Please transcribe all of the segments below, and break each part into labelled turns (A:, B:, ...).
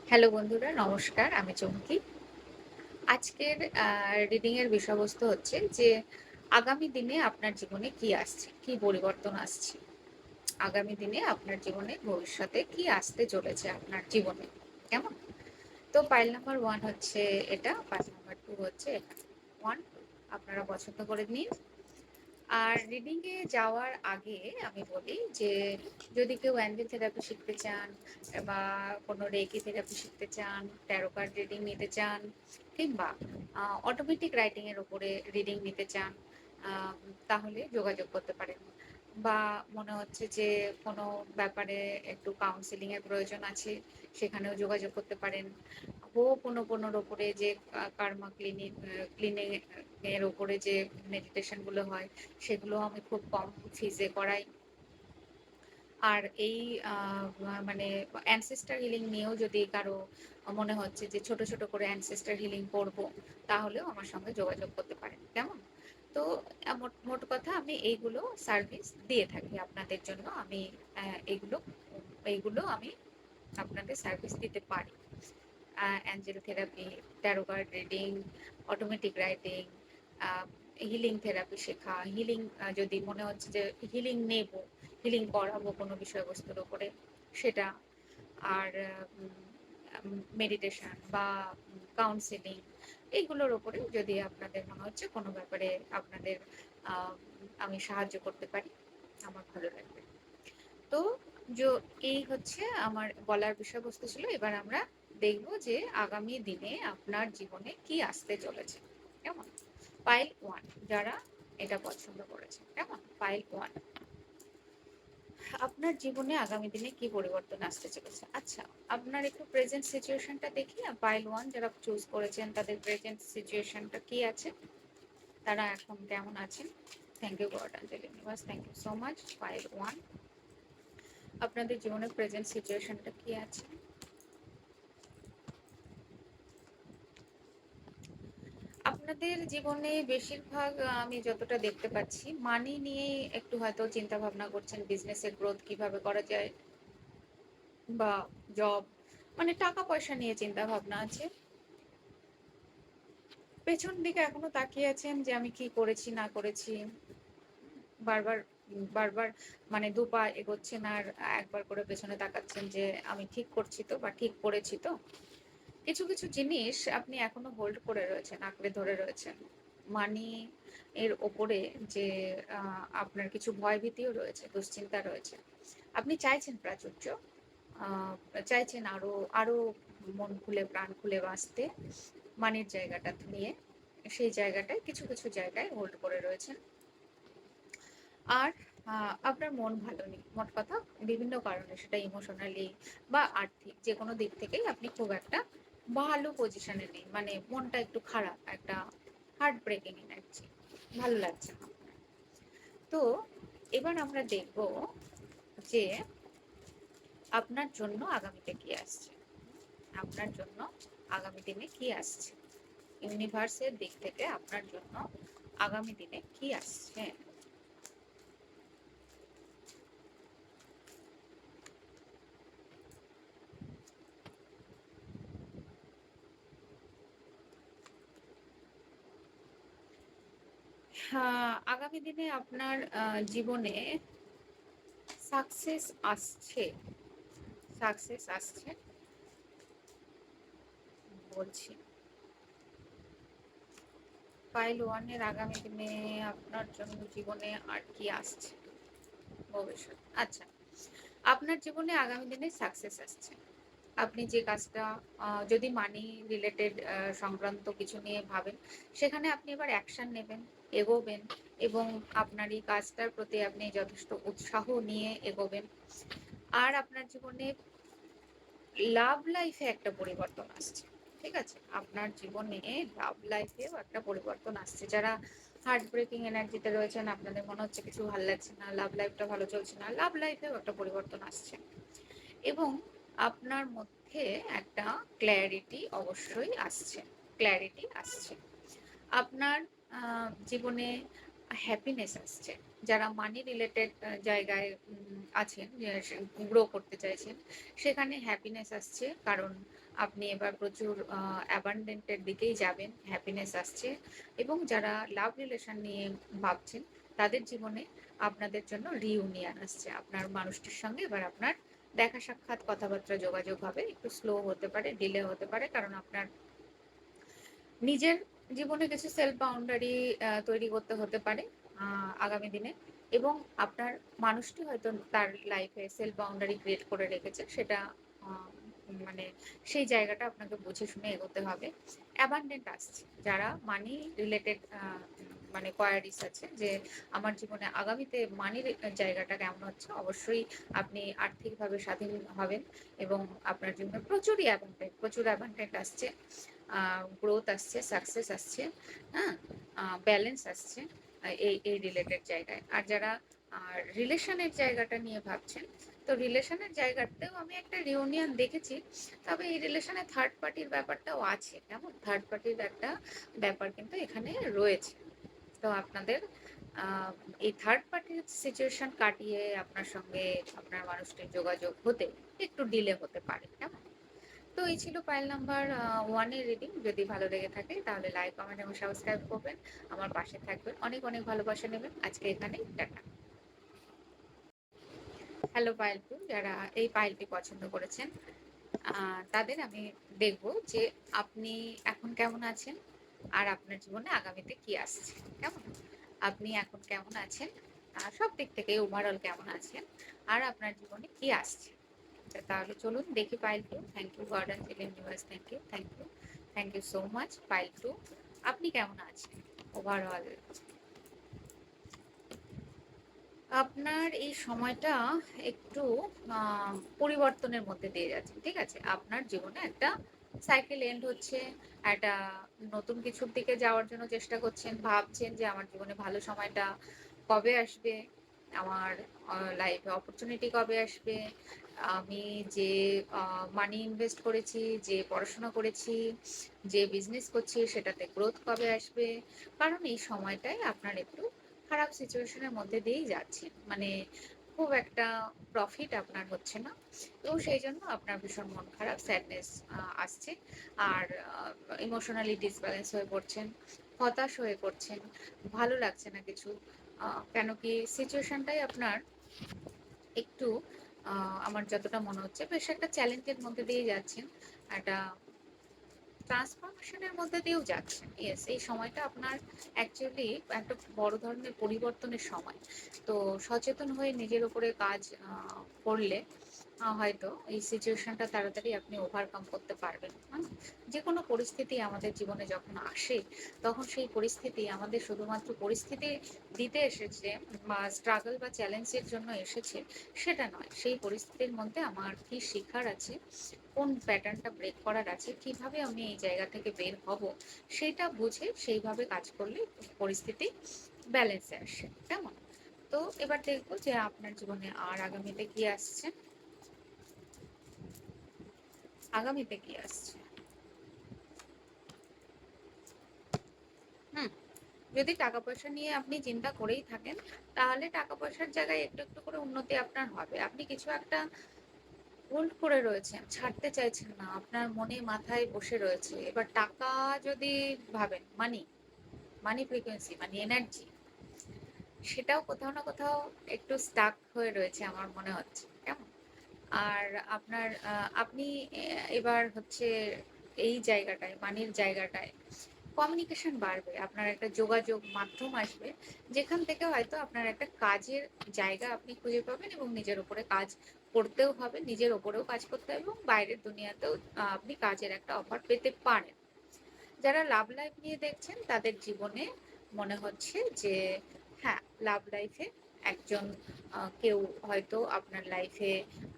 A: Hello বন্ধুরা, নমস্কার। আমি চুমকি। আজকের রিডিং এর বিষয়বস্তু হচ্ছে যে আগামী দিনে আপনার জীবনে কি আসছে? কি পরিবর্তন আসছে? আগামী দিনে আপনার জীবনে ভবিষ্যতে কি আসতে চলেছে আপনার জীবনে? কেমন? তো পাইল নাম্বার 1 হচ্ছে এটা, পাইল নাম্বার 2 হচ্ছে এটা। 1, 2 আপনারা পছন্দ করে নিন। আর রিডিং এ যাওয়ার আগে আমি বলি যে যদি কেউ অ্যাঞ্জেল থেরাপি শিখতে চান বা কোনো রেকি থেরাপি শিখতে চান, ট্যারো কার্ড রিডিং নিতে চান কিংবা অটোমেটিক রাইটিং এর উপরে রিডিং নিতে চান, আম তাহলে যোগাযোগ করতে পারেন। বা মনে হচ্ছে যে কোনো ব্যাপারে একটু কাউন্সেলিং এর প্রয়োজন আছে, সেখানেও যোগাযোগ করতে পারেন। হোপোনোপোনোর উপরে যে কার্মা ক্লিনিং এর উপরে যে মেডিটেশন গুলো হয় সেগুলো আমি খুব কম ফিজে করাই। আর এই আ মানে অ্যানসেস্টার হিলিং নিয়েও যদি কারো মনে হচ্ছে যে ছোট, ছোট করে অ্যানসেস্টার হিলিং করব, তাহলেও আমার সঙ্গে যোগাযোগ করতে পারেন। কেমন? তো মোট মোট কথা আমি এইগুলো সার্ভিস দিয়ে থাকি আপনাদের জন্য। আমি এগুলো এইগুলো আমি আপনাদের সার্ভিস দিতে পারি। Angel therapy, tarot card reading, automatic writing, আ হিলিং থেরাপি শেখা, হিলিং যদি মনে হচ্ছে যে হিলিং নেব, হিলিং করাবো কোনো বিষয়বস্তুর উপরে সেটা। আর মেডিটেশন বা কাউন্সেলিং এইগুলোর উপরে যদি আপনাদের মনে হচ্ছে কোনো ব্যাপারে আপনাদের আ আমি সাহায্য করতে পারি, আমার ভালো লাগবে। তো যো এই হচ্ছে আমার বলার বিষয়বস্তু ছিল। এবার আমরা দেখব যে আগামী দিনে আপনার জীবনে কি আসতে চলেছে। কেমন? পাইল 1 যারা এটা পছন্দ করেছে। কেমন? পাইল 1 আপনার জীবনে আগামী দিনে কি পরিবর্তন আসতে চলেছে? আচ্ছা, আপনার একটু প্রেজেন্ট সিচুয়েশনটা দেখি। পাইল 1 যারা চুজ করেছেন তাদের প্রেজেন্ট সিচুয়েশনটা কি আছে? তারা এখন কেমন আছেন? Thank you God angel universe, thank you so much. File 1 আপনাদের জীবনের প্রেজেন্ট সিচুয়েশনটা কি আছে? আপনাদের জীবনে বেশিরভাগ আমি যতটা দেখতে পাচ্ছি মানি নিয়েই একটু হয়তো চিন্তা ভাবনা করছেন, বিজনেসের গ্রোথ কিভাবে করা যায় বা জব, মানে টাকা পয়সা নিয়ে চিন্তা ভাবনা আছে। পেছন দিকে এখনো তাকিয়ে আছেন যে আমি কি করেছি না করেছি। বারবার বারবার মানে ২ পা এগোচ্ছেন আর একবার করে পেছনে তাকাচ্ছেন যে আমি ঠিক করছি তো বা ঠিক করেছি তো। কিছু, কিছু জিনিস আপনি এখনো হোল্ড করে রয়েছেন, আঁকড়ে ধরে রয়েছেন। মানি এর ওপরে যে আ আপনার কিছু ভয়ভীতিও রয়েছে, দুশ্চিন্তা রয়েছে। আপনি চাইছেন প্রাচুর্য, আ চাইছেন আরো, আরো মন খুলে প্রাণ খুলে বাঁচতে। মানির জায়গাটা নিয়ে সেই জায়গাটায় কিছু, কিছু জায়গায় হোল্ড করে রয়েছেন। আর আ আপনার মন ভালো নেই। মোট কথা বিভিন্ন কারণে সেটা ইমোশনালি বা আর্থিক যেকোনো দিক থেকেই আপনি খুব একটা ভালো পজিশনে নেই। মানে মনটা একটু খারাপ, একটা হার্ট ব্রেকিং এনার্জি। ভালো লাগছে না আপনার। তো এবার আমরা দেখব যে আপনার জন্য আগামীতে কি আসছে। আপনার জন্য আগামী দিনে কি আসছে। ইউনিভার্সের দিক থেকে আপনার জন্য আগামী দিনে কি আসছে। আগামী দিনে আপনার জীবনে সাকসেস আসছে, সাকসেস আসছে বলছি। পাইল 1 এর আগামী দিনে আপনার জন্য জীবনে আর কি আসছে ভবিষ্যৎ। আচ্ছা, আপনার জীবনে আগামী দিনে সাকসেস আসছে। আপনি যে কাজটা যদি মানি রিলেটেড সংক্রান্ত কিছু নিয়ে ভাবেন, সেখানে আপনি এবার অ্যাকশন নেবেন, এগোবেন এবং আপনার এই কাজটার প্রতি আপনি যথেষ্ট উৎসাহ নিয়ে এগোবেন। আর আপনার জীবনে লাভ লাইফে একটা পরিবর্তন আসছে। ঠিক আছে? আপনার জীবনে লাভ লাইফেও একটা পরিবর্তন আসছে। যারা হার্ট ব্রেকিং এনার্জিতে রয়েছেন, আপনাদের মনে হচ্ছে কিছু ভাল লাগছে না, লাভ লাইফটা ভালো চলছে না। লাভ লাইফেও একটা পরিবর্তন আসছে। এবং আপনার মধ্যে একটা ক্ল্যারিটি অবশ্যই আসছে। ক্ল্যারিটি আসছে। আপনার জীবনে হ্যাপিনেস আসছে। যারা মানি রিলেটেড জায়গায় আছেন, গ্রো করতে চাইছেন, সেখানে হ্যাপিনেস আসছে। কারণ আপনি এবার প্রচুর অ্যাবান্ডেন্ট এর দিকেই যাবেন, হ্যাপিনেস আসছে। এবং যারা লাভ রিলেশন নিয়ে ভাবছেন, তাদের জীবনে আপনাদের জন্য রিইউনিয়ন আসছে। আপনার মানুষটির সঙ্গে এবার আপনার দেখা সাক্ষাৎ, কথাবার্তা, যোগাযোগ হবে। একটু স্লো হতে পারে, ডিলে হতে পারে, কারণ আপনার নিজের জীবনে কিছু সেলফ বাউন্ডারি তৈরি করতে হতে পারে আগামী দিনে। এবং আপনার মানুষটি হয়তো তার লাইফে সেলফ বাউন্ডারি ক্রিয়েট করে রেখেছে, সেটা আহ, মানে সেই জায়গাটা আপনাকে বুঝে শুনে এগোতে হবে। অ্যাবান্ডেন্ট আসছে। যারা মানি রিলেটেড মানে কোয়ারিজ আছে, যে আমার জীবনে আগামীতে মানির জায়গাটা কেমন হচ্ছে, অবশ্যই আপনি আর্থিকভাবে স্বাধীন হবেন। এবং আপনার জীবনে প্রচুর অ্যাবান্ডেন্ট আসছে, গ্রোথ আসছে, সাকসেস আসছে, হ্যাঁ, ব্যালেন্স আসছে এই এই রিলেটেড জায়গায়। আর যারা রিলেশনের জায়গাটা নিয়ে ভাবছেন, তো রিলেশনের জায়গাতেও আমি একটা রিউনিয়ন দেখেছি। তবে এই রিলেশনে থার্ড পার্টির ব্যাপারটাও আছে, কেমন থার্ড পার্টির একটা ব্যাপার কিন্তু এখানে রয়েছে। তো আপনাদের আহ, এই থার্ড পার্টির সিচুয়েশন কাটিয়ে আপনার সঙ্গে আপনার মানুষটির যোগাযোগ হতে একটু ডিলে হতে পারে, কেমন। তো এই ছিল ফাইল নাম্বার 1 এর রিডিং। যদি ভালো লেগে থাকে তাহলে লাইক, কমেন্ট এবং সাবস্ক্রাইব করবেন, আমার পাশে থাকবেন। অনেক অনেক ভালোবাসা নেবেন। আজকে এখানেই টাটা। হ্যালো ফাইল 2, যারা এই ফাইলটি পছন্দ করেছেন, তাদের আমি দেখব যে আপনি এখন কেমন আছেন, আর আপনার জীবনে আগামীতে কি আসছে, কেমন। আপনি এখন কেমন আছেন, সব দিক থেকে ওভারঅল কেমন আছেন, আর আপনার জীবনে কি আসছে। তাহলে চলুন দেখি file 2। Thank you God angel universe, thank you, thank you, thank you so much. File 2, আপনি কেমন আছেন ওভারঅল। আপনার এই সময়টা একটু পরিবর্তনের মধ্যে দিয়ে যাচ্ছে, ঠিক আছে। আপনার জীবনে একটা সাইকেল এন্ড হচ্ছে, একটা নতুন কিছুর দিকে যাওয়ার জন্য চেষ্টা করছেন, ভাবছেন যে আমার জীবনে ভালো সময়টা কবে আসবে, আমার লাইফে অপরচুনিটি কবে আসবে, আমি যে মানি ইনভেস্ট করেছি, যে পড়াশোনা করেছি, যে বিজনেস করছি, সেটাতে গ্রোথ কবে আসবে। কারণ এই সময়টায় আপনার একটু খারাপ সিচুয়েশনের মধ্যে দিয়েই যাচ্ছেন, মানে খুব একটা প্রফিট আপনার হচ্ছে না। তো সেই জন্য আপনার ভীষণ মন খারাপ, স্যাডনেস আসছে। আর ইমোশনালি ডিসব্যালেন্স হয়ে পড়ছেন, হতাশ হয়ে পড়ছেন, ভালো লাগছে না কিছু। কেন কি সিচুয়েশনটাই আপনার একটু আমার যতটা মনে হচ্ছে বেশ একটা চ্যালেঞ্জের মধ্যে দিয়ে যাচ্ছেন, একটা ট্রান্সফরমেশনের মধ্যে দিয়েও যাচ্ছেন। ইয়েস, এই সময়টা আপনার অ্যাকচুয়ালি একটা বড় ধরনের পরিবর্তনের সময়। তো সচেতন হয়ে নিজের উপরে কাজ করলে হয়তো এই সিচুয়েশনটা তাড়াতাড়ি আপনি ওভারকাম করতে পারবেন। যে কোনো পরিস্থিতি আমাদের জীবনে যখন আসে, তখন সেই পরিস্থিতি আমাদের শুধুমাত্র পরিস্থিতি দিতে এসেছে বা স্ট্রাগল বা চ্যালেঞ্জের জন্য এসেছে, সেটা নয়। সেই পরিস্থিতির মধ্যে আমার কি শেখার আছে, কোন প্যাটার্নটা ব্রেক করার আছে, কিভাবে আমি এই জায়গা থেকে বের হব, সেটা বুঝে সেইভাবে কাজ করলে পরিস্থিতি ব্যালেন্সে আসে, কেমন। তো এবার দেখবো যে আপনার জীবনে আর আগামীতে কি আসছে, আগামীতে কি আসছে। হুম, যদি টাকা পয়সা নিয়ে আপনি চিন্তা করেই থাকেন, তাহলে টাকা পয়সার জায়গায় একটু একটু করে উন্নতি আপনার হবে। আপনি কিছু একটা হোল্ড করে রয়েছেন, ছাড়তে চাইছেন না, আপনার মনে মাথায় বসে রয়েছে। এবার টাকা যদি ভাবেন, মানি, মানি ফ্রিকোয়েন্সি, মানে এনার্জি, সেটাও কোথাও না কোথাও একটু স্টাক হয়ে রয়েছে আমার মনে হচ্ছে, কেমন। আর আপনার আপনি এবার হচ্ছে এই জায়গাটায়, মানির জায়গাটায় কমিউনিকেশন বাড়বে, আপনার একটা যোগাযোগ মাধ্যম আসবে, যেখান থেকে হয়তো আপনার একটা কাজের জায়গা আপনি খুঁজে পাবেন, এবং নিজের উপরে কাজ করতেও হবে, নিজের ওপরেও কাজ করতে হবে, এবং বাইরের দুনিয়াতেও আপনি কাজের একটা অফার পেতে পারেন। যারা লাভ লাইফ নিয়ে দেখছেন, তাদের জীবনে মনে হচ্ছে যে হ্যাঁ, লাভ লাইফে একজন কেউ হয়তো আপনার লাইফে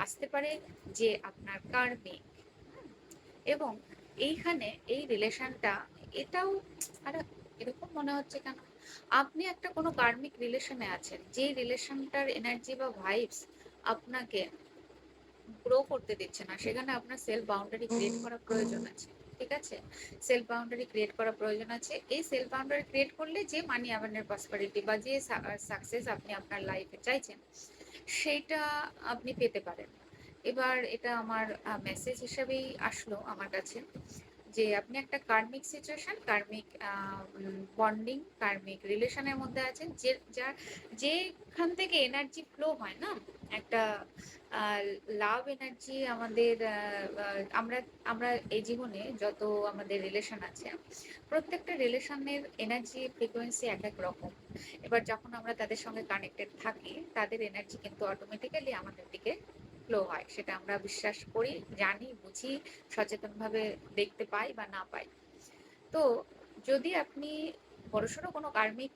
A: আসতে পারে, যে আপনার কার্মিক। এবং এইখানে এই রিলেশনটা, এটাও আরে এরকম মনে হচ্ছে কেন, আপনি একটা কোনো কার্মিক রিলেশনে আছেন, যে রিলেশনটার এনার্জি বা ভাইবস আপনাকে গ্রো করতে দিচ্ছে না, সেখানে আপনার সেলফ বাউন্ডারি ক্রিয়েট করা প্রয়োজন আছে। ঠিক আছে? সেলফ বাউন্ডারি ক্রিয়েট করা প্রয়োজন আছে। এই সেলফ বাউন্ডারি ক্রিয়েট করলে যে মানি অ্যাবান্ডেন্ট প্রসপারিটি বা যে সাকসেস আপনি আপনার লাইফে চাইছেন, সেইটা আপনি পেতে পারেন। এবার এটা আমার মেসেজ হিসেবেই আসলো আমার কাছে যে আপনি একটা কার্মিক সিচুয়েশন, কার্মিক বন্ডিং, কার্মিক রিলেশন এর মধ্যে আছেন যেখান থেকে এনার্জি ফ্লো হয় না? একটা লাভ এনার্জি আমাদের আমরা আমরা এই জীবনে যত আমাদের রিলেশন আছে, প্রত্যেকটা রিলেশনের এনার্জি ফ্রিকোয়েন্সি এক এক রকম। এবার যখন আমরা তাদের সঙ্গে কানেক্টেড থাকি, তাদের এনার্জি কিন্তু অটোমেটিক্যালি আমাদের দিকে ফ্লো হয়। সেটা আমরা বিশ্বাস করি, জানি, বুঝি, সচেতনভাবে দেখতে পাই বা না পাই। তো যদি আপনি বড়সড় কোনো কার্মিক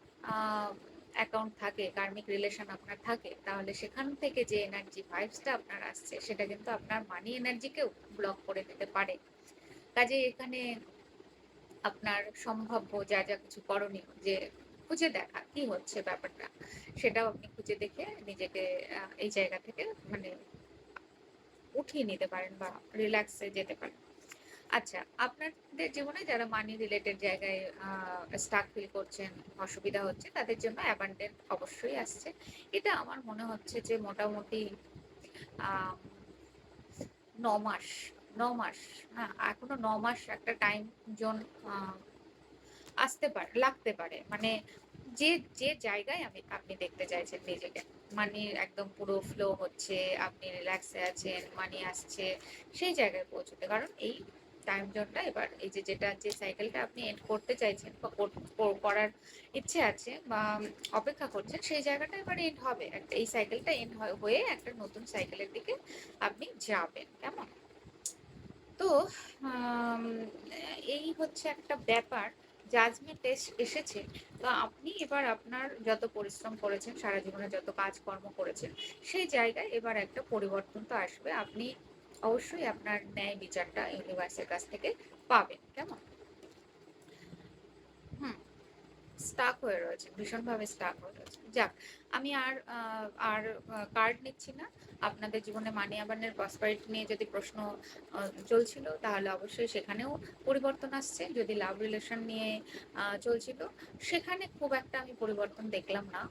A: অ্যাকাউন্ট থাকে, কার্মিক রিলেশন আপনার থাকে, তাহলে সেখান থেকে যে এনার্জি ভাইবসটা আপনার আসছে, সেটা কিন্তু আপনার মানি এনার্জিকেও ব্লক করে দিতে পারে। কাজে এখানে আপনার সম্ভাব্য যা যা কিছু করণীয়, যে খুঁজে দেখা কি হচ্ছে ব্যাপারটা, সেটাও আপনি খুঁজে দেখে নিজেকে এই জায়গা থেকে মানে উঠিয়ে নিতে পারেন বা রিল্যাক্সে যেতে পারেন। আচ্ছা, আপনাদের জীবনে যারা মানি রিলেটেড জায়গায় স্টাক ফিল করছেন, অসুবিধা হচ্ছে, তাদের জন্য অ্যাবান্ডেন্ট অবশ্যই আসছে। এটা আমার মনে হচ্ছে যে মোটামুটি আ ৯ মাস, ৯ মাস, হ্যাঁ, এখনো ৯ মাস একটা টাইম জোন আ আসতে পারে, লাগতে পারে। মানে যে, যে জায়গায় আপনি দেখতে চাইছেন নিজেকে। মানি একদম পুরো ফ্লো হচ্ছে, আপনি রিল্যাক্স এ আছেন, মানি আসছে, সেই জায়গায় পৌঁছতে। কারণ এই টাইম জোনটা এবার এই যে যে সাইকেলটা আপনি এন্ড করতে চাইছেন বা করার ইচ্ছে আছে বা অপেক্ষা করছেন, সেই জায়গাটা এবার এন্ড হবে। এই সাইকেলটা এন্ড হয়ে একটা নতুন সাইকেলের দিকে আপনি যাবেন। কেমন? তো আম এই হচ্ছে একটা ব্যাপার। জাজমেন্ট এসেছে। তো আপনি এবার আপনার যত পরিশ্রম করেছেন, সারা জীবনে যত কাজকর্ম করেছেন, সেই জায়গায় এবার একটা পরিবর্তন তো আসবে। আপনি অবশ্যই আপনার ন্যায় বিচারটা ইউনিভার্সের কাছ থেকে পাবেন। কেমন? হুম। স্টাক হয়ে রয়েছে, ভীষণভাবে স্টাক হয়ে রয়েছে। যাক, আমি আর কার্ড নিচ্ছি না। আপনাদের জীবনে মানি আবানের প্রসপারিটি নিয়ে যদি প্রশ্ন চলছিল, তাহলে অবশ্যই সেখানেও পরিবর্তন আসছে। যদি লাভ রিলেশন নিয়ে চলছিল, সেখানে খুব একটা আমি পরিবর্তন দেখলাম না।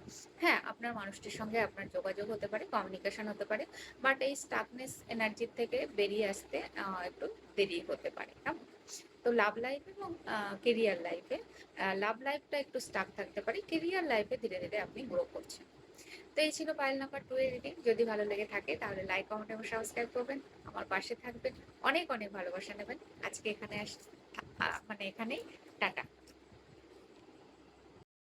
A: হ্যাঁ, আপনার মানুষটির সঙ্গে আপনার যোগাযোগ হতে পারে, কমিউনিকেশন হতে পারে। বাট এই স্টাকনেস এনার্জির থেকে বেরিয়ে আসতে একটু দেরি হতে পারে। কেমন? তো লাভ লাইফ এবং কেরিয়ার লাইফে লাভ লাইফটা একটু স্টাক থাকতে পারে। কেরিয়ার লাইফে ধীরে, ধীরে আপনি গ্রো করছেন। তো এই ছিল পাইল নাম্বার 2 এর রিডিং। যদি ভালো লেগে থাকে তাহলে লাইক, কমেন্ট এবং সাবস্ক্রাইব করবেন। আমার পাশে থাকবেন। অনেক, অনেক ভালোবাসা নেবেন। আজকে এখানে মানে এখানেই টাটা।